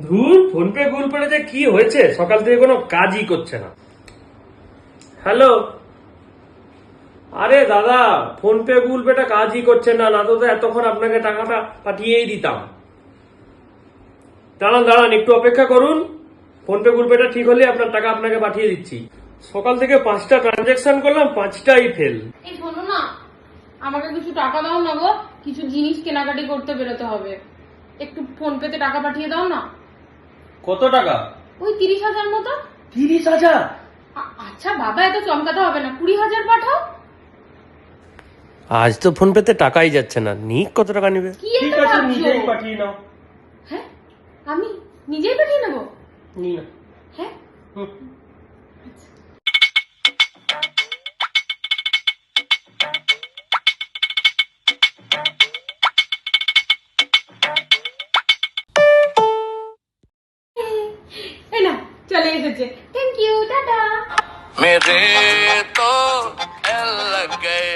ধুর, PhonePe Google pay যে কি হয়েছে, সকাল থেকে কোনো কাজই করছে না। হ্যালো, আরে দাদা, ফোনপে গুগল পেটা কাজই করছে না, না তো এতক্ষণ আপনাকে টাকাটা পাঠিয়েই দিতাম। দাঁড়ান দাঁড়ান, একটু অপেক্ষা করুন। ফোনপে গুগল পেটা ঠিক হলে আপনার টাকা আপনাকে পাঠিয়ে দিচ্ছি। সকাল থেকে 5টা ট্রানজাকশন করলাম, 5টাই ফেল। এই শোনো না, আমাকে কিছু টাকা দাও না গো, কিছু জিনিস কেনাকাটি করতে বেরোতে হবে। একটু ফোন পেতে টাকা পাঠিয়ে দাও না। কত টাকা? ওই 30,000 মতো। 30,000? আচ্ছা বাবা, এত চমকাতে হবে না, 20,000 পাঠাও। আজ তো ফোন পেতে টাকাই যাচ্ছে না, নিক কত টাকা নিবে? কি এত ভাবছো? পাঠিয়ে নাও। হ্যাঁ, আমি নিজেই পাঠিয়ে নেবো। নি না। হ্যাঁ, এই না, চলে এসেছে। থ্যাংক ইউ, টাটা। मेरे तो लग गए